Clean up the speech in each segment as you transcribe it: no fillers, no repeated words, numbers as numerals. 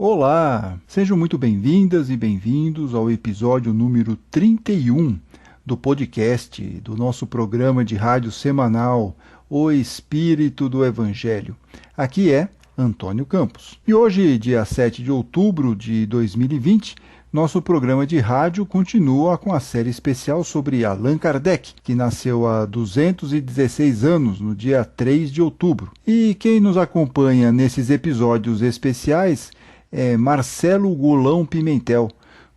Olá, sejam muito bem-vindas e bem-vindos ao episódio número 31 do podcast do nosso programa de rádio semanal O Espírito do Evangelho. Aqui é Antônio Campos. E hoje, dia 7 de outubro de 2020, nosso programa de rádio continua com a série especial sobre Allan Kardec, que nasceu há 216 anos, no dia 3 de outubro. E quem nos acompanha nesses episódios especiais é Marcelo Gulão Pimentel,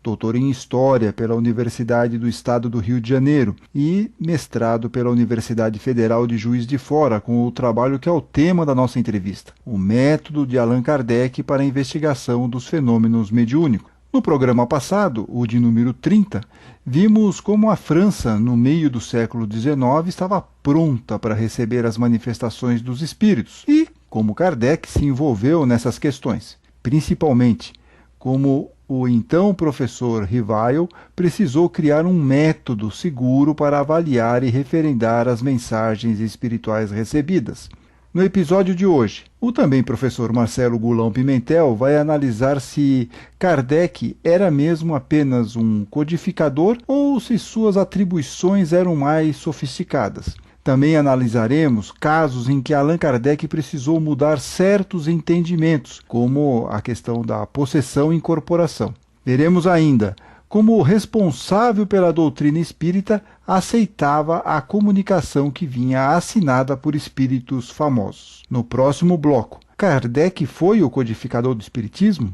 doutor em História pela Universidade do Estado do Rio de Janeiro e mestrado pela Universidade Federal de Juiz de Fora, com o trabalho que é o tema da nossa entrevista, o método de Allan Kardec para a investigação dos fenômenos mediúnicos. No programa passado, o de número 30, vimos como a França, no meio do século XIX, estava pronta para receber as manifestações dos espíritos e como Kardec se envolveu nessas questões. Principalmente, como o então professor Rivail precisou criar um método seguro para avaliar e referendar as mensagens espirituais recebidas. No episódio de hoje, o também professor Marcelo Gulão Pimentel vai analisar se Kardec era mesmo apenas um codificador ou se suas atribuições eram mais sofisticadas. Também analisaremos casos em que Allan Kardec precisou mudar certos entendimentos, como a questão da possessão e incorporação. Veremos ainda como o responsável pela doutrina espírita aceitava a comunicação que vinha assinada por espíritos famosos. No próximo bloco, Kardec foi o codificador do espiritismo?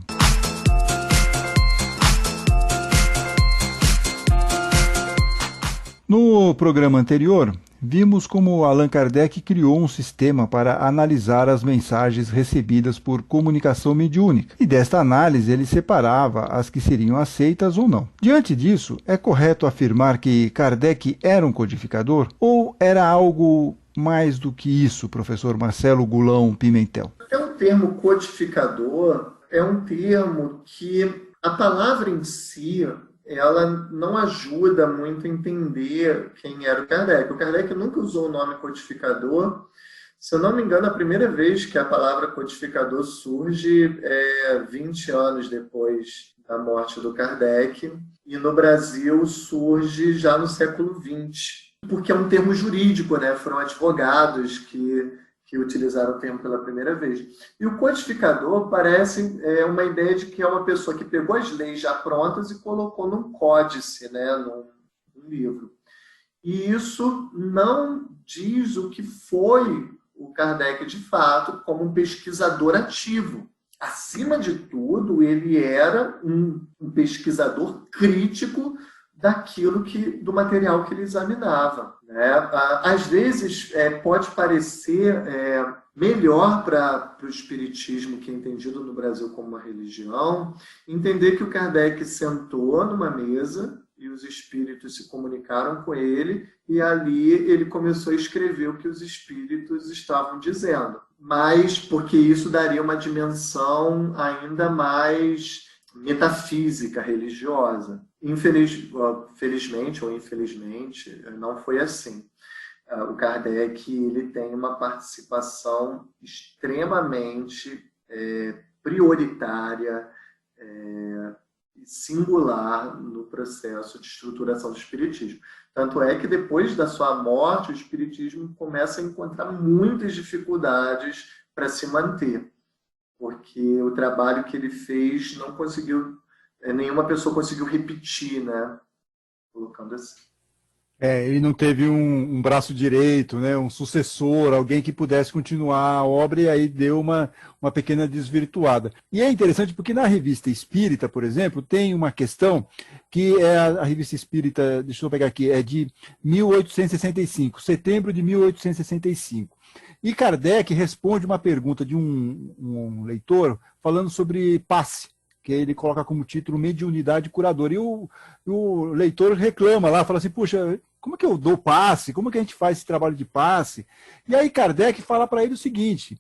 No programa anterior, vimos como Allan Kardec criou um sistema para analisar as mensagens recebidas por comunicação mediúnica, e desta análise ele separava as que seriam aceitas ou não. Diante disso, é correto afirmar que Kardec era um codificador ou era algo mais do que isso, professor Marcelo Gulão Pimentel? O termo codificador é um termo que a palavra em si ela não ajuda muito a entender quem era o Kardec. O Kardec nunca usou o nome codificador. Se eu não me engano, a primeira vez que a palavra codificador surge é 20 anos depois da morte do Kardec, e no Brasil surge já no século XX, porque é um termo jurídico, né? Foram advogados que utilizaram o termo pela primeira vez. E o codificador parece uma ideia de que é uma pessoa que pegou as leis já prontas e colocou num códice, né, num livro. E isso não diz o que foi o Kardec de fato como um pesquisador ativo. Acima de tudo, ele era um pesquisador crítico do material que ele examinava. Às vezes pode parecer melhor para o espiritismo, que é entendido no Brasil como uma religião, entender que o Kardec sentou numa mesa e os espíritos se comunicaram com ele, e ali ele começou a escrever o que os espíritos estavam dizendo. Mas porque isso daria uma dimensão ainda mais metafísica, religiosa. Felizmente ou infelizmente, não foi assim. O Kardec ele tem uma participação extremamente prioritária e singular no processo de estruturação do espiritismo. Tanto é que depois da sua morte, o espiritismo começa a encontrar muitas dificuldades para se manter, porque o trabalho que ele fez não conseguiu, nenhuma pessoa conseguiu repetir, né? Colocando assim. Ele não teve um braço direito, né, um sucessor, alguém que pudesse continuar a obra, e aí deu uma pequena desvirtuada. E é interessante porque na Revista Espírita, por exemplo, tem uma questão que é a Revista Espírita, deixa eu pegar aqui, é de 1865, setembro de 1865. E Kardec responde uma pergunta de um leitor falando sobre passe, que ele coloca como título Mediunidade Curadora. E o leitor reclama lá, fala assim, puxa, como é que eu dou passe? Como é que a gente faz esse trabalho de passe? E aí Kardec fala para ele o seguinte,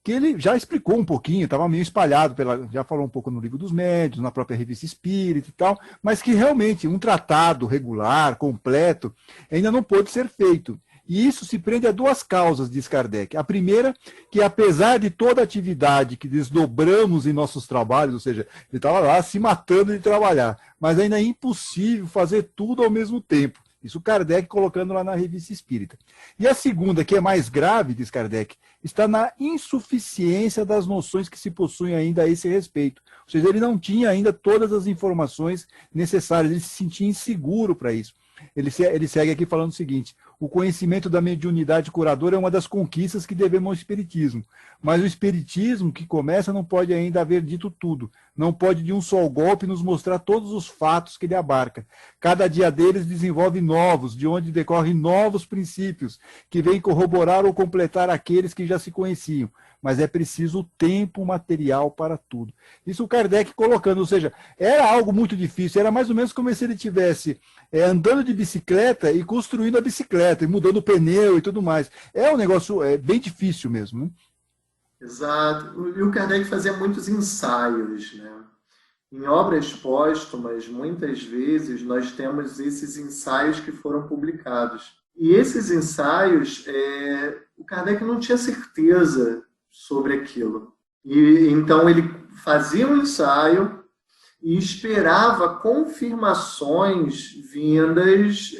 que ele já explicou um pouquinho, estava meio espalhado, já falou um pouco no Livro dos Médiuns, na própria Revista Espírita e tal, mas que realmente um tratado regular, completo, ainda não pôde ser feito. E isso se prende a duas causas, diz Kardec. A primeira, que apesar de toda a atividade que desdobramos em nossos trabalhos, ou seja, ele estava lá se matando de trabalhar, mas ainda é impossível fazer tudo ao mesmo tempo. Isso Kardec colocando lá na Revista Espírita. E a segunda, que é mais grave, diz Kardec, está na insuficiência das noções que se possuem ainda a esse respeito. Ou seja, ele não tinha ainda todas as informações necessárias, ele se sentia inseguro para isso. Ele segue aqui falando o seguinte: o conhecimento da mediunidade curadora é uma das conquistas que devemos ao Espiritismo. Mas o Espiritismo que começa não pode ainda haver dito tudo. Não pode de um só golpe nos mostrar todos os fatos que ele abarca. Cada dia deles desenvolve novos, de onde decorrem novos princípios, que vêm corroborar ou completar aqueles que já se conheciam. Mas é preciso tempo material para tudo. Isso o Kardec colocando, ou seja, era algo muito difícil, era mais ou menos como se ele estivesse andando de bicicleta e construindo a bicicleta, e mudando o pneu e tudo mais. É um negócio bem difícil mesmo, né? Exato. E o Kardec fazia muitos ensaios, né? Em obras póstumas, muitas vezes, nós temos esses ensaios que foram publicados. E esses ensaios, o Kardec não tinha certeza sobre aquilo. E então ele fazia um ensaio e esperava confirmações vindas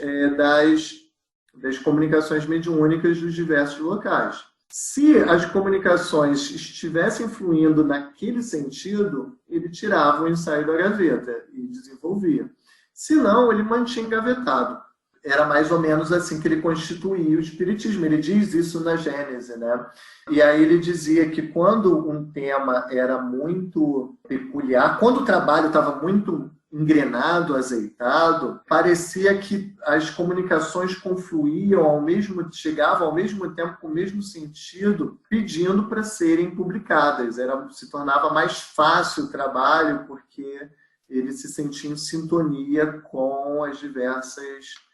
das comunicações mediúnicas dos diversos locais. Se as comunicações estivessem fluindo naquele sentido, ele tirava o ensaio da gaveta e desenvolvia. Se não, ele mantinha engavetado. Era mais ou menos assim que ele constituía o Espiritismo. Ele diz isso na Gênese, né? E aí ele dizia que quando um tema era muito peculiar, quando o trabalho estava muito engrenado, azeitado, parecia que as comunicações confluíam chegavam ao mesmo tempo, com o mesmo sentido, pedindo para serem publicadas. Se tornava mais fácil o trabalho, porque ele se sentia em sintonia com as diversas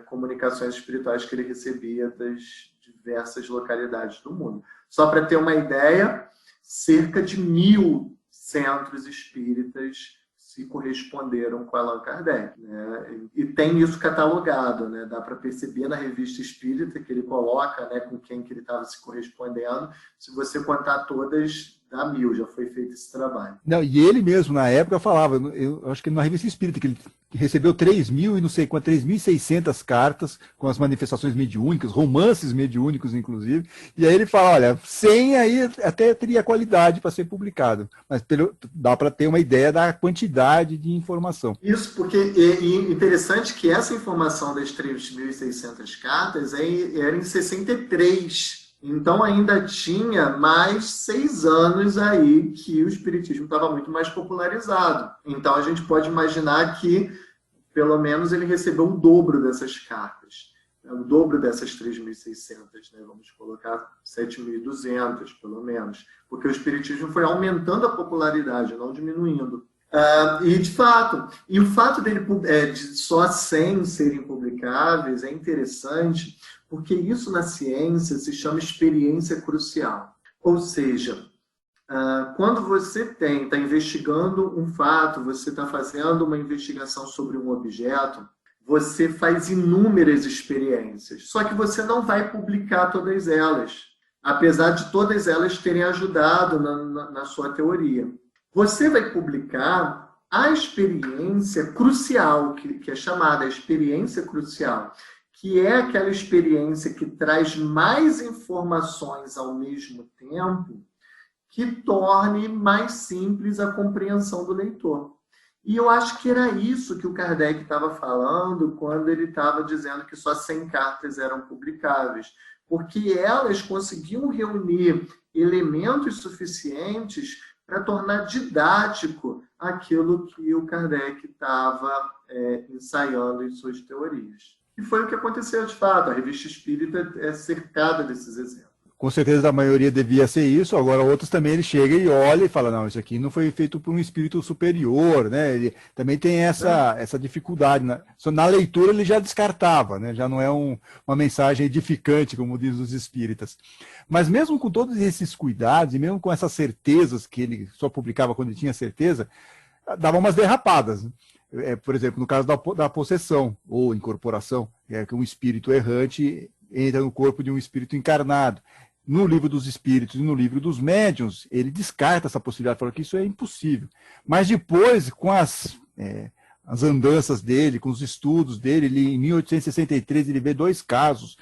comunicações espirituais que ele recebia das diversas localidades do mundo. Só para ter uma ideia, cerca de 1000 centros espíritas se corresponderam com Allan Kardec, né? E tem isso catalogado, né? Dá para perceber na Revista Espírita que ele coloca, né, com quem que ele estava se correspondendo. Se você contar todas, dá 1000, já foi feito esse trabalho. Não, e ele mesmo, na época, falava, eu acho que na Revista Espírita, que ele recebeu 3.000 e não sei quantas, 3.600 cartas com as manifestações mediúnicas, romances mediúnicos, inclusive, e aí ele fala, olha, 100 aí até teria qualidade para ser publicado, mas dá para ter uma ideia da quantidade de informação. Isso, porque é interessante que essa informação das 3.600 cartas era em 63. Então ainda tinha mais 6 anos aí que o Espiritismo estava muito mais popularizado. Então a gente pode imaginar que pelo menos ele recebeu o dobro dessas cartas, né? O dobro dessas 3.600, né? Vamos colocar 7.200 pelo menos, porque o Espiritismo foi aumentando a popularidade, não diminuindo. E de fato, o fato dele de só 100 serem publicáveis é interessante, porque isso na ciência se chama experiência crucial. Ou seja, quando você está investigando um fato, você está fazendo uma investigação sobre um objeto, você faz inúmeras experiências, só que você não vai publicar todas elas, apesar de todas elas terem ajudado na sua teoria. Você vai publicar a experiência crucial, que é chamada experiência crucial, que é aquela experiência que traz mais informações ao mesmo tempo, que torne mais simples a compreensão do leitor. E eu acho que era isso que o Kardec estava falando quando ele estava dizendo que só 100 cartas eram publicáveis, porque elas conseguiam reunir elementos suficientes para tornar didático aquilo que o Kardec estava ensaiando em suas teorias. E foi o que aconteceu de fato. A Revista Espírita é cercada desses exemplos. Com certeza a maioria devia ser isso, agora outros também ele chega e olha e fala, não, isso aqui não foi feito por um espírito superior, né? Ele também tem essa dificuldade, né? Na leitura ele já descartava, né? Já não é uma mensagem edificante, como diz os espíritas. Mas mesmo com todos esses cuidados, e mesmo com essas certezas que ele só publicava quando ele tinha certeza, dava umas derrapadas, né? por exemplo, no caso da possessão ou incorporação, que um espírito errante entra no corpo de um espírito encarnado. No livro dos espíritos e no livro dos médiuns, ele descarta essa possibilidade, fala que isso é impossível. Mas depois, com as andanças dele, com os estudos dele, em 1863 ele vê 2 casos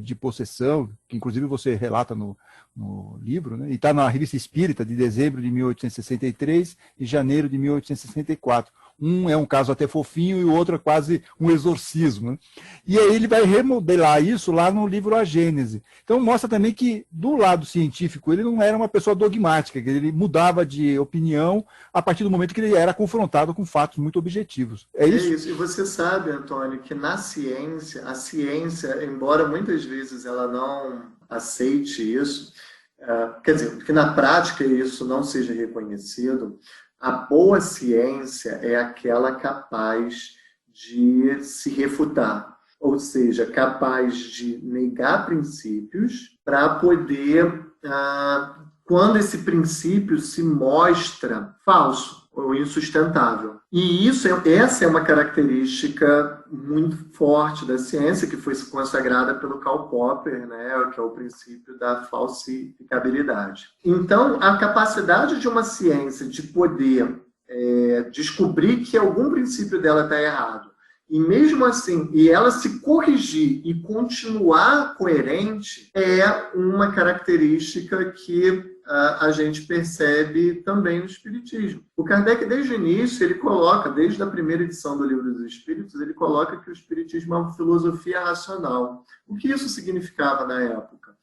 de possessão, que inclusive você relata no livro, né? E está na Revista Espírita, de dezembro de 1863 e janeiro de 1864. Um é um caso até fofinho e o outro é quase um exorcismo, né? E aí ele vai remodelar isso lá no livro A Gênese. Então mostra também que, do lado científico, ele não era uma pessoa dogmática, que ele mudava de opinião a partir do momento que ele era confrontado com fatos muito objetivos. É isso? É isso. E você sabe, Antônio, que na ciência, a ciência, embora muitas vezes ela não aceite isso, quer dizer, que na prática isso não seja reconhecido, a boa ciência é aquela capaz de se refutar, ou seja, capaz de negar princípios para poder, quando esse princípio se mostra falso ou insustentável. E essa é uma característica muito forte da ciência, que foi consagrada pelo Karl Popper, né, que é o princípio da falsificabilidade. Então, a capacidade de uma ciência de poder descobrir que algum princípio dela está errado, e mesmo assim, e ela se corrigir e continuar coerente, é uma característica que a gente percebe também no Espiritismo. O Kardec, desde o início, ele coloca, desde a primeira edição do Livro dos Espíritos, ele coloca que o Espiritismo é uma filosofia racional. O que isso significava na época?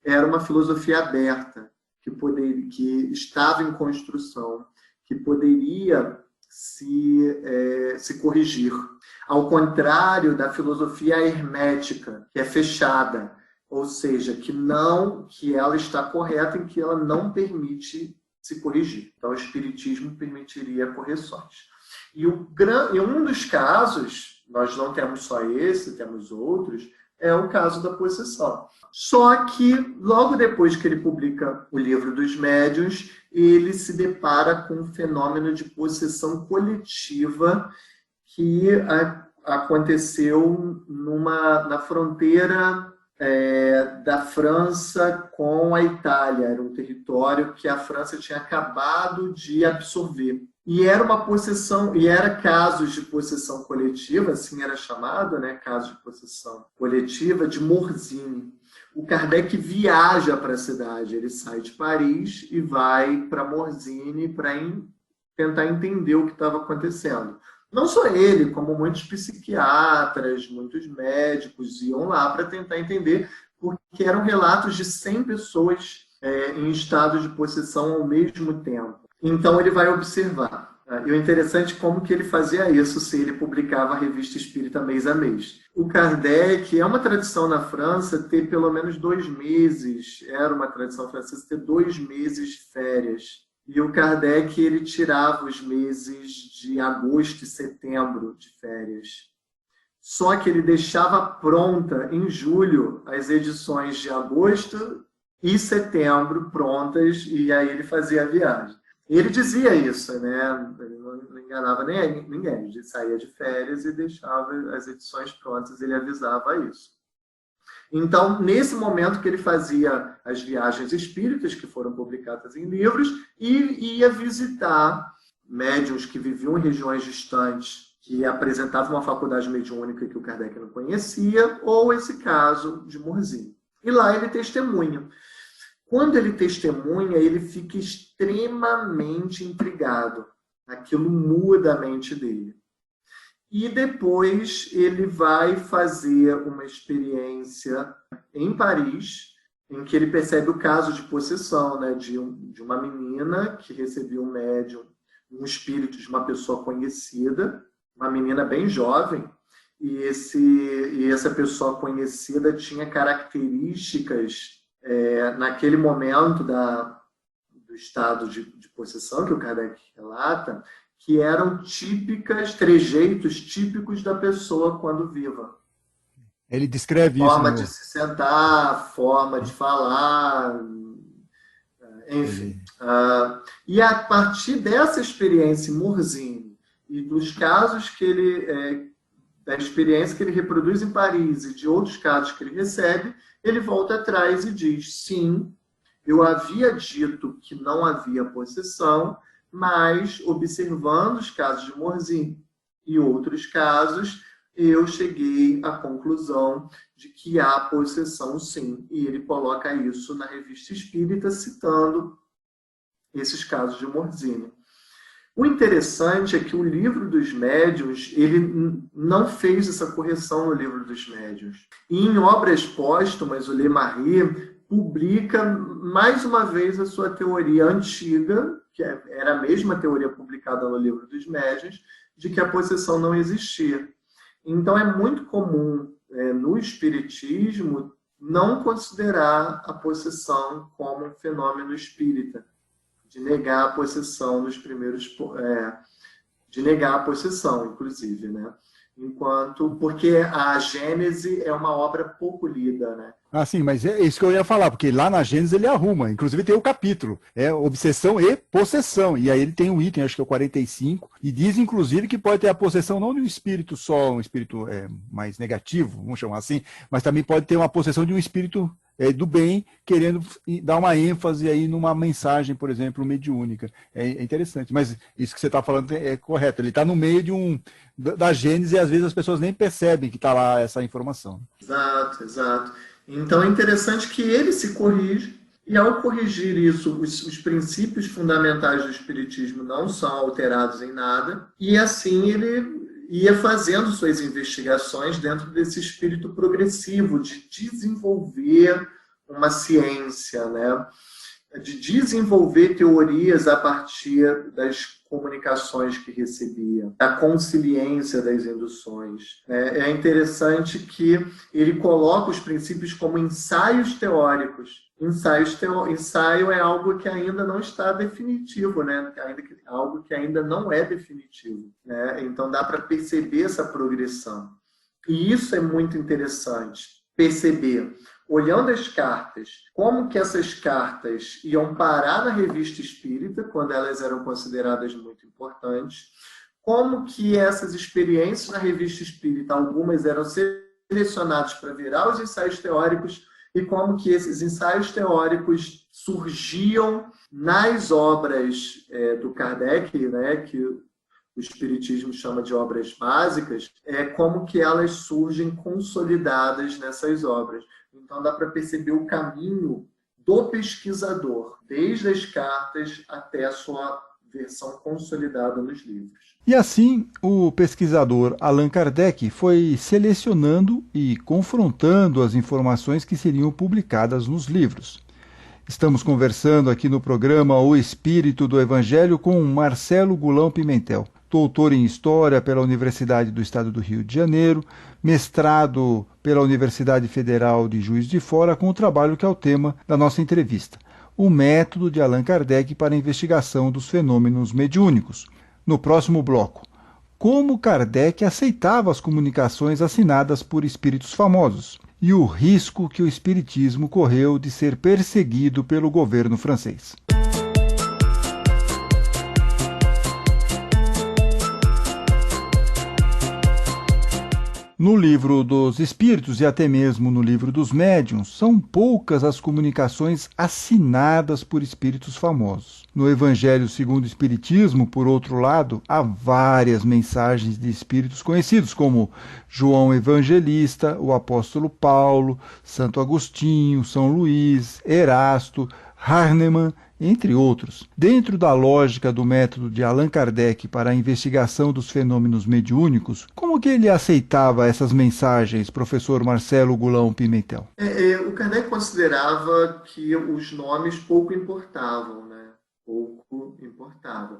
Era uma filosofia aberta, que estava em construção, que poderia se corrigir. Ao contrário da filosofia hermética, que é fechada, ou seja, que ela está correta em que ela não permite se corrigir. Então, o Espiritismo permitiria correções. E um dos casos, nós não temos só esse, temos outros, é o caso da possessão. Só que, logo depois que ele publica o Livro dos Médiuns, ele se depara com um fenômeno de possessão coletiva que aconteceu na fronteira da França com a Itália. Era um território que a França tinha acabado de absorver. E era uma possessão, e era casos de possessão coletiva, assim era chamado, né, caso de possessão coletiva, de Morzine. O Kardec viaja para a cidade, ele sai de Paris e vai para Morzine para tentar entender o que estava acontecendo. Não só ele, como muitos psiquiatras, muitos médicos iam lá para tentar entender, porque eram relatos de 100 pessoas em estado de possessão ao mesmo tempo. Então ele vai observar. E o interessante é como que ele fazia isso se ele publicava a Revista Espírita mês a mês. O Kardec, é uma tradição na França ter pelo menos 2 meses, era uma tradição francesa ter 2 meses de férias. E o Kardec, ele tirava os meses de agosto e setembro de férias. Só que ele deixava pronta, em julho, as edições de agosto e setembro prontas, e aí ele fazia a viagem. Ele dizia isso, né? Ele não enganava ninguém. Ele saía de férias e deixava as edições prontas, ele avisava isso. Então, nesse momento que ele fazia as viagens espíritas, que foram publicadas em livros, e ia visitar médiuns que viviam em regiões distantes, que apresentavam uma faculdade mediúnica que o Kardec não conhecia, ou esse caso de Morzine. E lá ele testemunha. Quando ele testemunha, ele fica extremamente intrigado. Aquilo muda a mente dele. E depois ele vai fazer uma experiência em Paris, em que ele percebe o caso de possessão, né, de uma menina que recebeu um espírito de uma pessoa conhecida, uma menina bem jovem, e essa pessoa conhecida tinha características naquele momento do estado de possessão que o Kardec relata, que eram trejeitos típicos da pessoa quando viva. Ele descreve forma isso. De se sentar, forma de falar, enfim. E a partir dessa experiência em Morzine e dos casos que da experiência que ele reproduz em Paris e de outros casos que ele recebe, ele volta atrás e diz, sim, eu havia dito que não havia possessão, mas observando os casos de Morzine e outros casos, eu cheguei à conclusão de que há possessão sim. E ele coloca isso na Revista Espírita, citando esses casos de Morzine. O interessante é que o Livro dos Médiuns, ele não fez essa correção no Livro dos Médiuns. E em obras póstumas, o Le Marie publica mais uma vez a sua teoria antiga, que era a mesma teoria publicada no Livro dos Médiuns, de que a possessão não existia. Então é muito comum no Espiritismo não considerar a possessão como um fenômeno espírita, de negar a possessão nos primeiros, de negar a possessão, inclusive, né? Porque a Gênese é uma obra pouco lida, né? Ah, sim, mas é isso que eu ia falar, porque lá na Gênesis ele arruma, inclusive tem o capítulo, obsessão e possessão, e aí ele tem um item, acho que é o 45, e diz inclusive que pode ter a possessão não de um espírito só, um espírito mais negativo, vamos chamar assim, mas também pode ter uma possessão de um espírito do bem, querendo dar uma ênfase aí numa mensagem, por exemplo, mediúnica. É interessante, mas isso que você está falando é correto, ele está no meio da Gênesis e às vezes as pessoas nem percebem que está lá essa informação. Exato, exato. Então é interessante que ele se corrige, e ao corrigir isso, os princípios fundamentais do Espiritismo não são alterados em nada, e assim ele ia fazendo suas investigações dentro desse espírito progressivo de desenvolver uma ciência, né? De desenvolver teorias a partir das comunicações que recebia, da consciência das induções. É interessante que ele coloca os princípios como ensaios teóricos. Ensaio é algo que ainda não está definitivo, né? Algo que ainda não é definitivo, né? Então dá para perceber essa progressão. E isso é muito interessante, perceber. Olhando as cartas, como que essas cartas iam parar na Revista Espírita, quando elas eram consideradas muito importantes, como que essas experiências na Revista Espírita, algumas eram selecionadas para virar os ensaios teóricos, e como que esses ensaios teóricos surgiam nas obras do Kardec, né, que o Espiritismo chama de obras básicas, como que elas surgem consolidadas nessas obras. Então dá para perceber o caminho do pesquisador, desde as cartas até a sua versão consolidada nos livros. E assim, o pesquisador Allan Kardec foi selecionando e confrontando as informações que seriam publicadas nos livros. Estamos conversando aqui no programa O Espírito do Evangelho com Marcelo Gulão Pimentel, doutor em História pela Universidade do Estado do Rio de Janeiro, mestrado pela Universidade Federal de Juiz de Fora, com o trabalho que é o tema da nossa entrevista, o método de Allan Kardec para a investigação dos fenômenos mediúnicos. No próximo bloco, como Kardec aceitava as comunicações assinadas por espíritos famosos e o risco que o espiritismo correu de ser perseguido pelo governo francês. No Livro dos Espíritos e até mesmo no Livro dos Médiuns, são poucas as comunicações assinadas por espíritos famosos. No Evangelho segundo o Espiritismo, por outro lado, há várias mensagens de espíritos conhecidos, como João Evangelista, o apóstolo Paulo, Santo Agostinho, São Luís, Erasto, Hahnemann, entre outros. Dentro da lógica do método de Allan Kardec para a investigação dos fenômenos mediúnicos, como que ele aceitava essas mensagens, professor Marcelo Gulão Pimentel? O Kardec considerava que os nomes pouco importavam, né? Pouco importavam.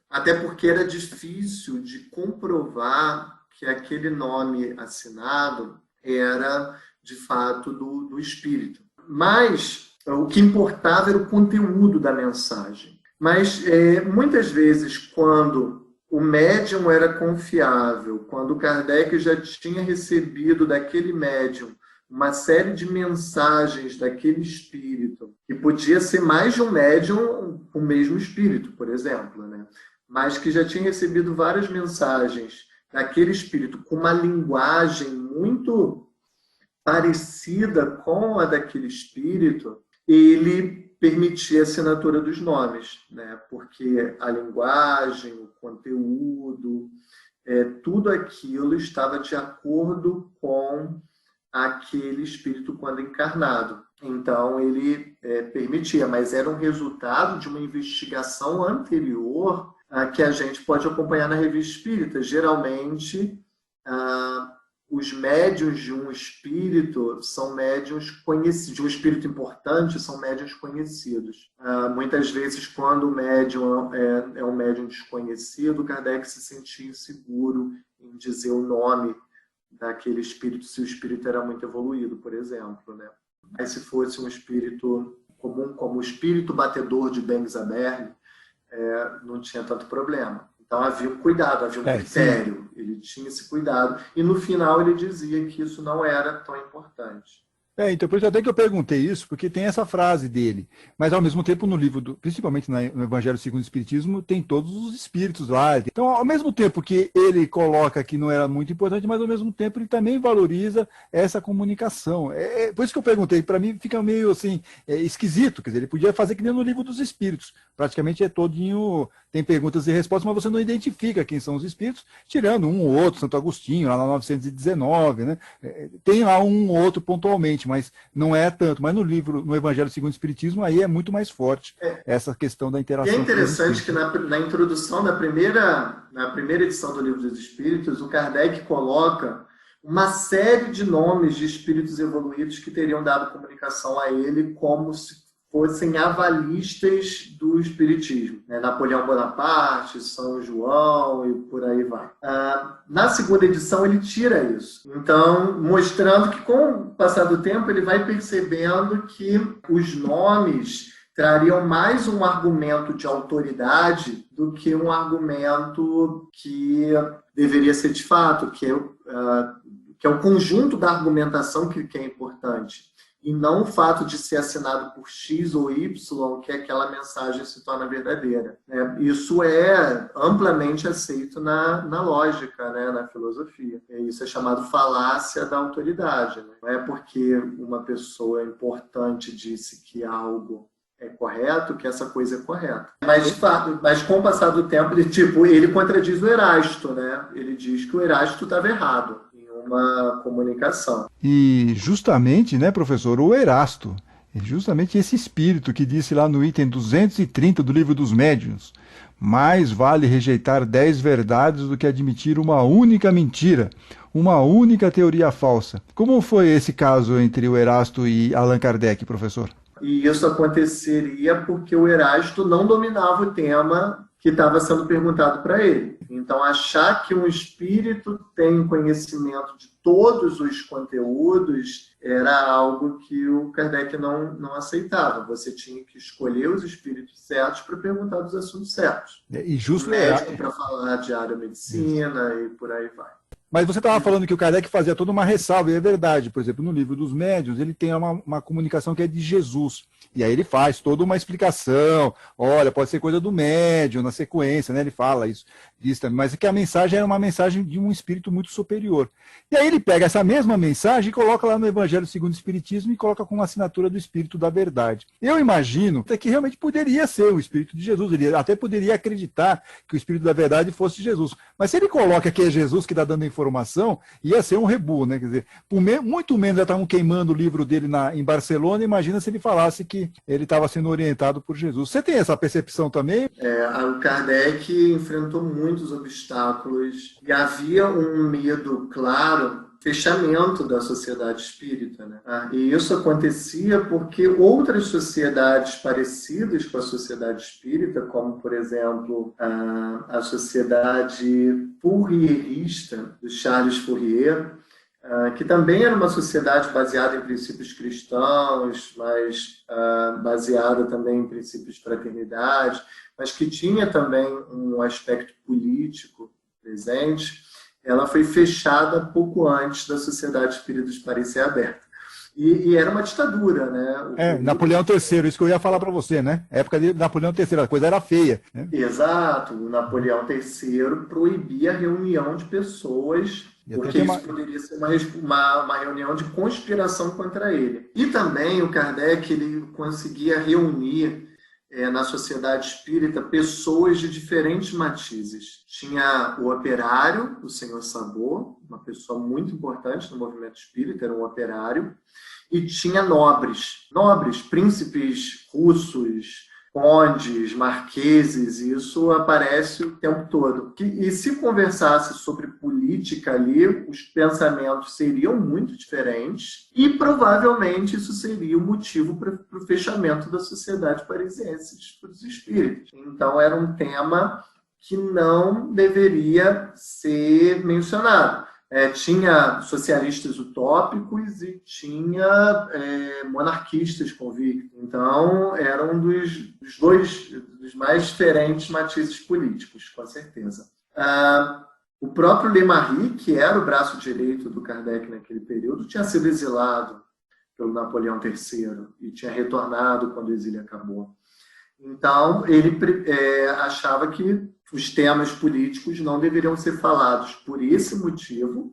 Até porque era difícil de comprovar que aquele nome assinado era, de fato, do espírito. Mas o que importava era o conteúdo da mensagem. Mas, muitas vezes, quando o médium era confiável, quando o Kardec já tinha recebido daquele médium uma série de mensagens daquele espírito, que podia ser mais de um médium com o mesmo espírito, por exemplo, né? mas que já tinha recebido várias mensagens daquele espírito com uma linguagem muito parecida com a daquele espírito, ele permitia a assinatura dos nomes, né? Porque a linguagem, o conteúdo, tudo aquilo estava de acordo com aquele espírito quando encarnado. Então, ele permitia, mas era um resultado de uma investigação anterior que a gente pode acompanhar na Revista Espírita. Geralmente, os médiuns de um espírito são médiuns conhecidos, de um espírito importante, são médiuns conhecidos. Muitas vezes, quando o médium é um médium desconhecido, Kardec se sentia inseguro em dizer o nome daquele espírito, se o espírito era muito evoluído, por exemplo, né? Mas se fosse um espírito comum, como o espírito batedor de Bengzaberg, não tinha tanto problema. Então havia um cuidado, havia um critério, ele tinha esse cuidado. E no final ele dizia que isso não era tão importante. Então, por isso até que eu perguntei isso, porque tem essa frase dele. Mas, ao mesmo tempo, no livro, principalmente no Evangelho segundo o Espiritismo, tem todos os espíritos lá. Então, ao mesmo tempo que ele coloca que não era muito importante, mas, ao mesmo tempo, ele também valoriza essa comunicação. Por isso que eu perguntei. Para mim, fica meio, assim, esquisito. Quer dizer, ele podia fazer que nem no livro dos espíritos. Praticamente é todinho, tem perguntas e respostas, mas você não identifica quem são os espíritos, tirando um ou outro, Santo Agostinho, lá na 919, né? Tem lá um ou outro pontualmente, mas não é tanto. Mas no livro, no Evangelho segundo o Espiritismo, aí é muito mais forte essa questão da interação. E é interessante que na introdução, na primeira edição do Livro dos Espíritos, o Kardec coloca uma série de nomes de espíritos evoluídos que teriam dado comunicação a ele como se fossem avalistas do espiritismo, né? Napoleão Bonaparte, São João e por aí vai. Na segunda edição ele tira isso, então mostrando que com o passar do tempo ele vai percebendo que os nomes trariam mais um argumento de autoridade do que um argumento que deveria ser de fato, que é o conjunto da argumentação que é importante. E não o fato de ser assinado por X ou Y, que aquela mensagem se torna verdadeira. Isso é amplamente aceito na lógica, né? Na filosofia. Isso é chamado falácia da autoridade. Né? Não é porque uma pessoa importante disse que algo é correto que essa coisa é correta. Mas com o passar do tempo, ele contradiz o Erásto. Né? Ele diz que o Erásto estava errado uma comunicação. E justamente, né, professor, o Erásto, justamente esse espírito que disse lá no item 230 do Livro dos Médiuns, mais vale rejeitar 10 verdades do que admitir uma única mentira, uma única teoria falsa. Como foi esse caso entre o Erásto e Allan Kardec, professor? E isso aconteceria porque o Erásto não dominava o tema que estava sendo perguntado para ele. Então, achar que um espírito tem conhecimento de todos os conteúdos era algo que o Kardec não aceitava. Você tinha que escolher os espíritos certos para perguntar dos assuntos certos. E justo médico para falar de aeromedicina e por aí vai. Mas você estava falando que o Kardec fazia toda uma ressalva, e é verdade. Por exemplo, no Livro dos Médiuns, ele tem uma comunicação que é de Jesus. E aí ele faz toda uma explicação. Olha, pode ser coisa do médium, na sequência, né? Ele fala isso, diz também. Mas é que a mensagem era uma mensagem de um espírito muito superior. E aí ele pega essa mesma mensagem e coloca lá no Evangelho segundo o Espiritismo e coloca com a assinatura do Espírito da Verdade. Eu imagino que realmente poderia ser o Espírito de Jesus. Ele até poderia acreditar que o Espírito da Verdade fosse Jesus. Mas se ele coloca que é Jesus que está dando a informação, ia ser um rebu, né? Quer dizer, muito menos já estavam queimando o livro dele em Barcelona. Imagina se ele falasse que ele estava sendo orientado por Jesus. Você tem essa percepção também? O Kardec enfrentou muitos obstáculos e havia um medo claro, fechamento da sociedade espírita. Né? E isso acontecia porque outras sociedades parecidas com a sociedade espírita, como, por exemplo, a sociedade fourierista do Charles Fourier, que também era uma sociedade baseada em princípios cristãos, mas baseada também em princípios de fraternidade, mas que tinha também um aspecto político presente, ela foi fechada pouco antes da Sociedade Espírita de Paris ser aberta. E era uma ditadura, né? Napoleão III, isso que eu ia falar para você, né? Época de Napoleão III, a coisa era feia, né? Exato, o Napoleão III proibia a reunião de pessoas, porque isso poderia ser uma reunião de conspiração contra ele. E também o Kardec ele conseguia reunir na sociedade espírita pessoas de diferentes matizes. Tinha o operário, o senhor Sabor, uma pessoa muito importante no movimento espírita, era um operário, e tinha nobres, príncipes russos, condes, marqueses, e isso aparece o tempo todo. E se conversasse sobre política ali, os pensamentos seriam muito diferentes e provavelmente isso seria o motivo para o fechamento da Sociedade Parisiense dos Espíritos. Então era um tema que não deveria ser mencionado. Tinha socialistas utópicos e tinha monarquistas convictos. Então, era um dos mais diferentes matizes políticos, com certeza. O próprio Lemarie, que era o braço direito do Kardec naquele período, tinha sido exilado pelo Napoleão III e tinha retornado quando o exílio acabou. Então, ele achava que os temas políticos não deveriam ser falados por esse motivo,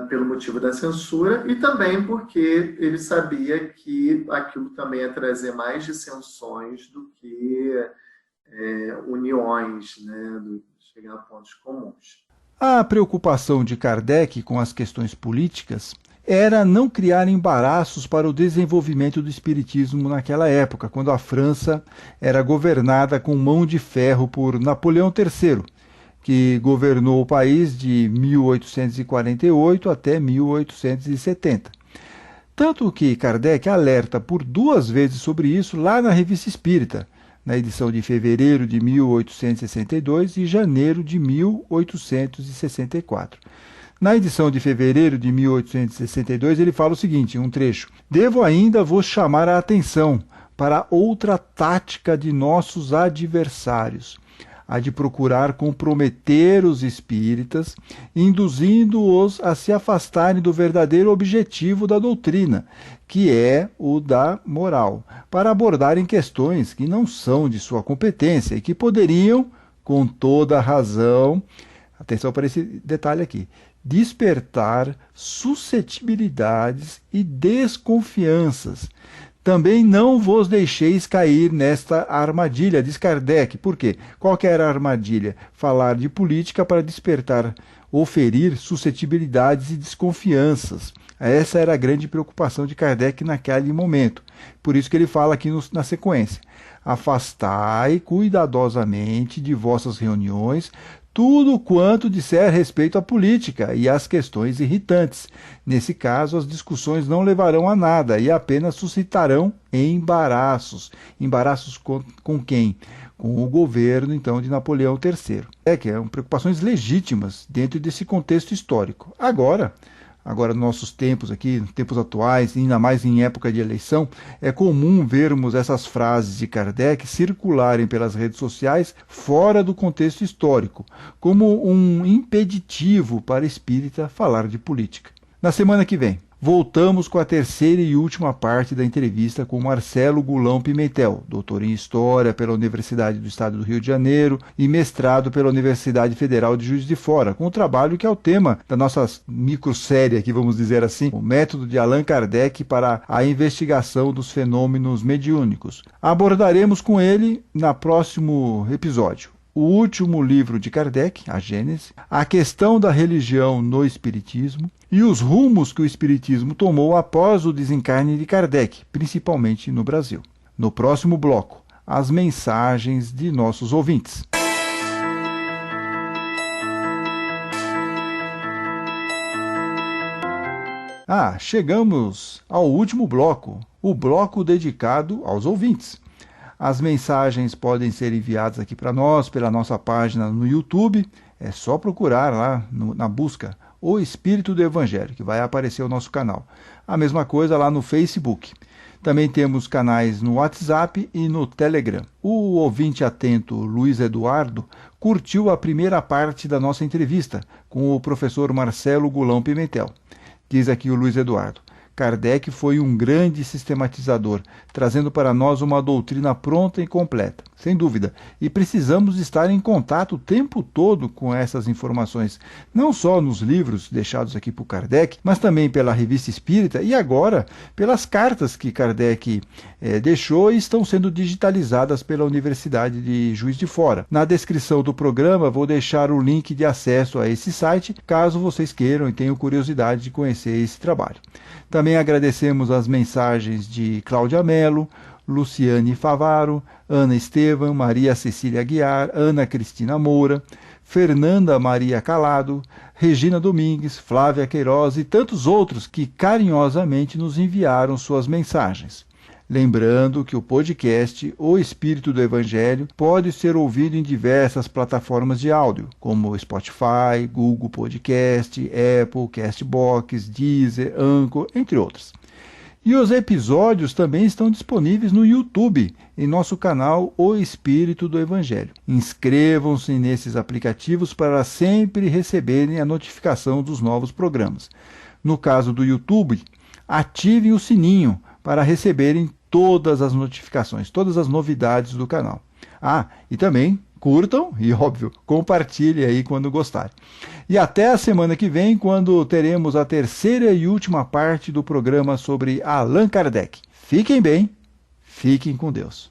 pelo motivo da censura, e também porque ele sabia que aquilo também ia trazer mais dissensões do que uniões, né, chegar a pontos comuns. A preocupação de Kardec com as questões políticas era não criar embaraços para o desenvolvimento do espiritismo naquela época, quando a França era governada com mão de ferro por Napoleão III, que governou o país de 1848 até 1870. Tanto que Kardec alerta por 2 vezes sobre isso lá na Revista Espírita, na edição de fevereiro de 1862 e janeiro de 1864. Na edição de fevereiro de 1862, ele fala o seguinte, um trecho: "Devo ainda vos chamar a atenção para outra tática de nossos adversários, a de procurar comprometer os espíritas, induzindo-os a se afastarem do verdadeiro objetivo da doutrina, que é o da moral, para abordarem questões que não são de sua competência e que poderiam, com toda a razão," atenção para esse detalhe aqui, "despertar suscetibilidades e desconfianças. Também não vos deixeis cair nesta armadilha", diz Kardec. Por quê? Qual que era a armadilha? Falar de política para despertar ou ferir suscetibilidades e desconfianças. Essa era a grande preocupação de Kardec naquele momento. Por isso que ele fala aqui na sequência: "Afastai cuidadosamente de vossas reuniões tudo quanto disser respeito à política e às questões irritantes. Nesse caso, as discussões não levarão a nada e apenas suscitarão embaraços." Embaraços com quem? Com o governo, então, de Napoleão III. Que são preocupações legítimas dentro desse contexto histórico. Agora, nos nossos tempos aqui, tempos atuais, ainda mais em época de eleição, é comum vermos essas frases de Kardec circularem pelas redes sociais fora do contexto histórico, como um impeditivo para espírita falar de política. Na semana que vem, voltamos com a terceira e última parte da entrevista com Marcelo Gulão Pimentel, doutor em História pela Universidade do Estado do Rio de Janeiro e mestrado pela Universidade Federal de Juiz de Fora, com o trabalho que é o tema da nossa microsérie aqui, vamos dizer assim, o método de Allan Kardec para a investigação dos fenômenos mediúnicos. Abordaremos com ele no próximo episódio o último livro de Kardec, a Gênese, a questão da religião no Espiritismo e os rumos que o Espiritismo tomou após o desencarne de Kardec, principalmente no Brasil. No próximo bloco, as mensagens de nossos ouvintes. Chegamos ao último bloco, o bloco dedicado aos ouvintes. As mensagens podem ser enviadas aqui para nós pela nossa página no YouTube. É só procurar lá na busca O Espírito do Evangelho, que vai aparecer o nosso canal. A mesma coisa lá no Facebook. Também temos canais no WhatsApp e no Telegram. O ouvinte atento Luiz Eduardo curtiu a primeira parte da nossa entrevista com o professor Marcelo Gulão Pimentel. Diz aqui o Luiz Eduardo: Kardec foi um grande sistematizador, trazendo para nós uma doutrina pronta e completa, sem dúvida. E precisamos estar em contato o tempo todo com essas informações, não só nos livros deixados aqui por Kardec, mas também pela Revista Espírita e agora pelas cartas que Kardec deixou e estão sendo digitalizadas pela Universidade de Juiz de Fora. Na descrição do programa vou deixar o link de acesso a esse site, caso vocês queiram e tenham curiosidade de conhecer esse trabalho. Também agradecemos as mensagens de Cláudia Mello, Luciane Favaro, Ana Estevam, Maria Cecília Aguiar, Ana Cristina Moura, Fernanda Maria Calado, Regina Domingues, Flávia Queiroz e tantos outros que carinhosamente nos enviaram suas mensagens. Lembrando que o podcast O Espírito do Evangelho pode ser ouvido em diversas plataformas de áudio, como Spotify, Google Podcast, Apple, Castbox, Deezer, Anchor, entre outras. E os episódios também estão disponíveis no YouTube, em nosso canal O Espírito do Evangelho. Inscrevam-se nesses aplicativos para sempre receberem a notificação dos novos programas. No caso do YouTube, ativem o sininho para receberem todas as notificações, todas as novidades do canal. E também curtam e, óbvio, compartilhem aí quando gostarem. E até a semana que vem, quando teremos a terceira e última parte do programa sobre Allan Kardec. Fiquem bem, fiquem com Deus.